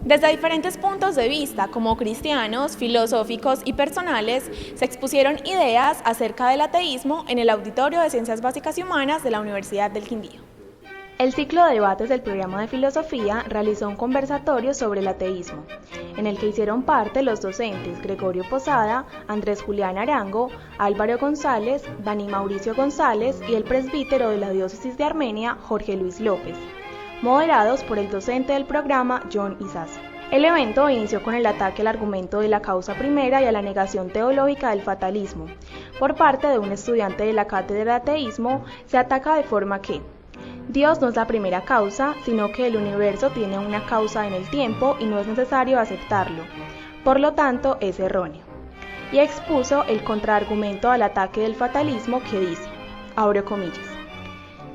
Desde diferentes puntos de vista, como cristianos, filosóficos y personales, se expusieron ideas acerca del ateísmo en el Auditorio de Ciencias Básicas y Humanas de la Universidad del Quindío. El ciclo de debates del programa de filosofía realizó un conversatorio sobre el ateísmo, en el que hicieron parte los docentes Gregorio Posada, Andrés Julián Arango, Álvaro González, Dani Mauricio González y el presbítero de la Diócesis de Armenia, Jorge Luis López, moderados por el docente del programa, John Izaza. El evento inició con el ataque al argumento de la causa primera y a la negación teológica del fatalismo. Por parte de un estudiante de la cátedra de ateísmo, se ataca de forma que Dios no es la primera causa, sino que el universo tiene una causa en el tiempo y no es necesario aceptarlo. Por lo tanto, es erróneo. Y expuso el contraargumento al ataque del fatalismo que dice, abro comillas,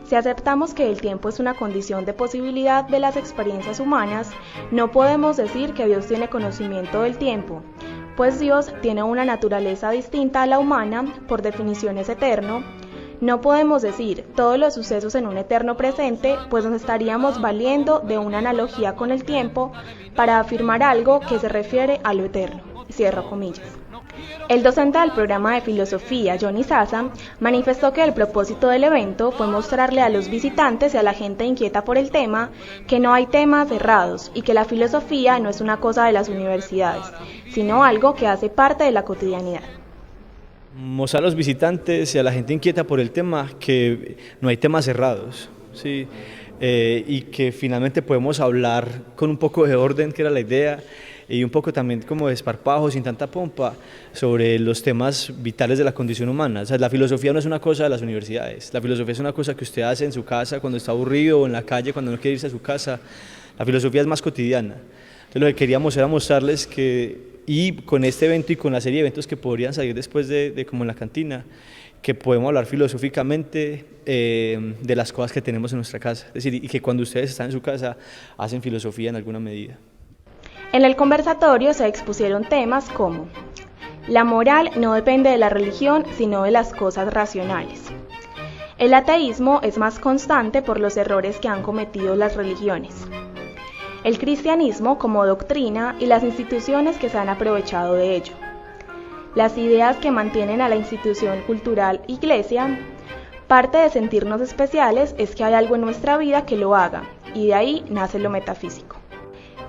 si aceptamos que el tiempo es una condición de posibilidad de las experiencias humanas, no podemos decir que Dios tiene conocimiento del tiempo, pues Dios tiene una naturaleza distinta a la humana, por definición es eterno. No podemos decir todos los sucesos en un eterno presente, pues nos estaríamos valiendo de una analogía con el tiempo para afirmar algo que se refiere a lo eterno. Cierro comillas. El docente del programa de filosofía, John Izaza, manifestó que el propósito del evento fue mostrarle a los visitantes y a la gente inquieta por el tema que no hay temas cerrados y que la filosofía no es una cosa de las universidades, sino algo que hace parte de la cotidianidad. Mostrar a los visitantes y a la gente inquieta por el tema que no hay temas cerrados, ¿sí? Y que finalmente podemos hablar con un poco de orden, que era la idea, y un poco también como de desparpajo, sin tanta pompa, sobre los temas vitales de la condición humana. O sea, la filosofía no es una cosa de las universidades, la filosofía es una cosa que usted hace en su casa cuando está aburrido o en la calle cuando no quiere irse a su casa. La filosofía es más cotidiana. Entonces lo que queríamos era mostrarles que, y con este evento y con la serie de eventos que podrían salir después de como en la cantina, que podemos hablar filosóficamente de las cosas que tenemos en nuestra casa. Es decir, y que cuando ustedes están en su casa hacen filosofía en alguna medida. En el conversatorio se expusieron temas como la moral no depende de la religión, sino de las cosas racionales. El ateísmo es más constante por los errores que han cometido las religiones. El cristianismo como doctrina y las instituciones que se han aprovechado de ello. Las ideas que mantienen a la institución cultural Iglesia. Parte de sentirnos especiales es que hay algo en nuestra vida que lo haga, y de ahí nace lo metafísico.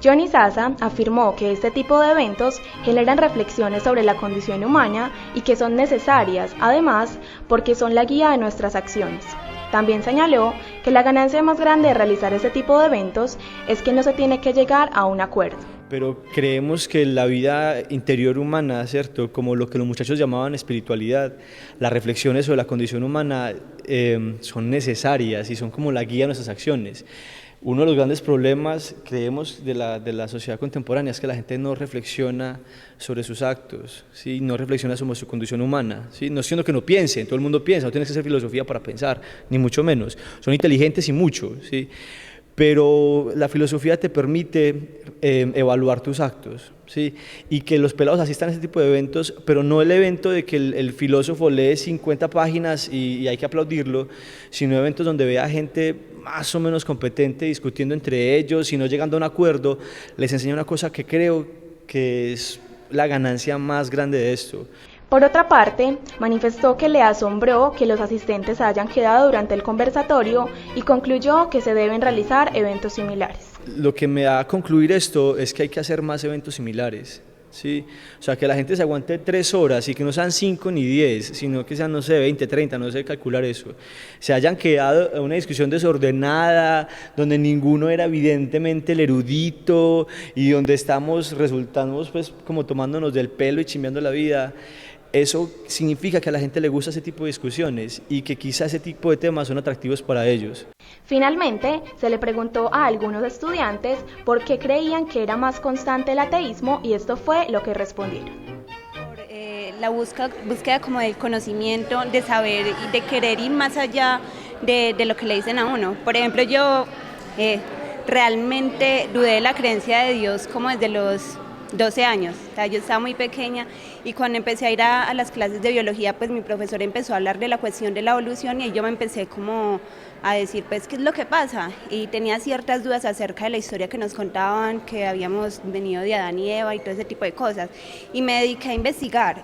John Izaza afirmó que este tipo de eventos generan reflexiones sobre la condición humana y que son necesarias, además, porque son la guía de nuestras acciones. También señaló que la ganancia más grande de realizar este tipo de eventos es que no se tiene que llegar a un acuerdo. Pero creemos que la vida interior humana, ¿cierto? Como lo que los muchachos llamaban espiritualidad, las reflexiones sobre la condición humana son necesarias y son como la guía de nuestras acciones. Uno de los grandes problemas, creemos, de la sociedad contemporánea es que la gente no reflexiona sobre sus actos, ¿sí? No reflexiona sobre su condición humana, ¿sí? No siendo que no piensen, todo el mundo piensa, no tienes que hacer filosofía para pensar, ni mucho menos, son inteligentes y mucho, ¿sí? Pero la filosofía te permite evaluar tus actos, ¿sí? Y que los pelados asistan a este tipo de eventos, pero no el evento de que el filósofo lee 50 páginas y hay que aplaudirlo, sino eventos donde vea gente más o menos competente discutiendo entre ellos y no llegando a un acuerdo. Les enseña una cosa que creo que es la ganancia más grande de esto. Por otra parte, manifestó que le asombró que los asistentes hayan quedado durante el conversatorio y concluyó que se deben realizar eventos similares. Lo que me da a concluir esto es que hay que hacer más eventos similares, ¿sí? O sea, que la gente se aguante 3 horas y que no sean 5 ni 10, sino que sean, no sé, 20, 30, no sé calcular eso. Se hayan quedado en una discusión desordenada, donde ninguno era evidentemente el erudito y donde resultamos pues como tomándonos del pelo y chimbeando la vida. Eso significa que a la gente le gusta ese tipo de discusiones y que quizá ese tipo de temas son atractivos para ellos. Finalmente, se le preguntó a algunos estudiantes por qué creían que era más constante el ateísmo y esto fue lo que respondieron. Por la búsqueda como del conocimiento, de saber y de querer ir más allá de lo que le dicen a uno. Por ejemplo, yo realmente dudé de la creencia de Dios como desde los 12 años, o sea, yo estaba muy pequeña y cuando empecé a ir a las clases de biología, pues mi profesor empezó a hablar de la cuestión de la evolución y yo me empecé como a decir, pues, ¿qué es lo que pasa? Y tenía ciertas dudas acerca de la historia que nos contaban, que habíamos venido de Adán y Eva y todo ese tipo de cosas. Y me dediqué a investigar.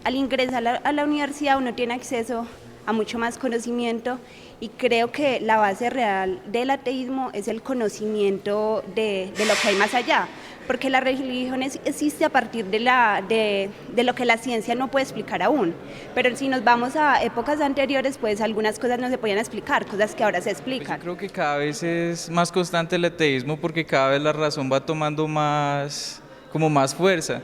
Al ingresar a la universidad uno tiene acceso a mucho más conocimiento y creo que la base real del ateísmo es el conocimiento de lo que hay más allá, porque la religión existe a partir de lo que la ciencia no puede explicar aún, pero si nos vamos a épocas anteriores, pues algunas cosas no se podían explicar, cosas que ahora se explican. Pues yo creo que cada vez es más constante el ateísmo porque cada vez la razón va tomando más fuerza.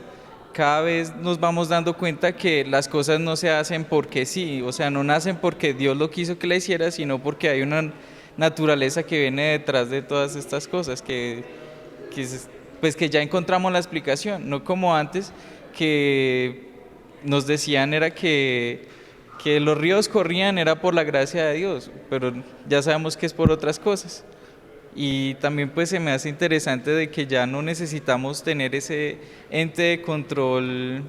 Cada vez nos vamos dando cuenta que las cosas no se hacen porque sí, o sea, no nacen porque Dios lo quiso que la hiciera, sino porque hay una naturaleza que viene detrás de todas estas cosas, pues que ya encontramos la explicación, no como antes que nos decían era que los ríos corrían era por la gracia de Dios, pero ya sabemos que es por otras cosas. Y también pues se me hace interesante de que ya no necesitamos tener ese ente de control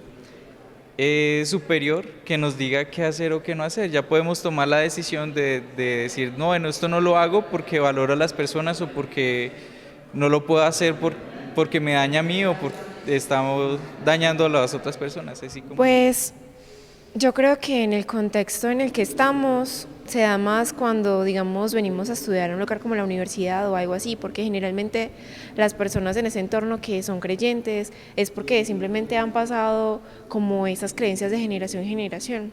superior que nos diga qué hacer o qué no hacer. Ya podemos tomar la decisión de decir, no, bueno, esto no lo hago porque valoro a las personas o porque no lo puedo hacer porque me daña a mí o porque estamos dañando a las otras personas. Así como... Pues yo creo que en el contexto en el que estamos se da más cuando, digamos, venimos a estudiar en un lugar como la universidad o algo así, porque generalmente las personas en ese entorno que son creyentes es porque simplemente han pasado como esas creencias de generación en generación.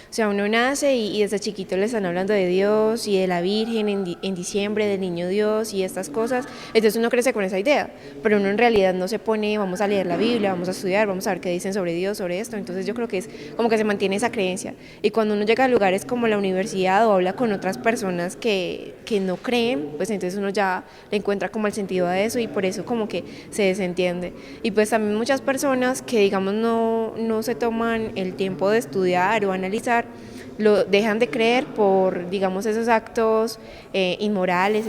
O sea, uno nace y desde chiquito le están hablando de Dios y de la Virgen en diciembre, del niño Dios y estas cosas, entonces uno crece con esa idea, pero uno en realidad no se pone, vamos a leer la Biblia, vamos a estudiar, vamos a ver qué dicen sobre Dios, sobre esto, entonces yo creo que es como que se mantiene esa creencia, y cuando uno llega a lugares como la universidad o habla con otras personas que no creen, pues entonces uno ya le encuentra como el sentido a eso y por eso como que se desentiende. Y pues también muchas personas que digamos no se toman el tiempo de estudiar o analizar, lo dejan de creer por, digamos, esos actos inmorales.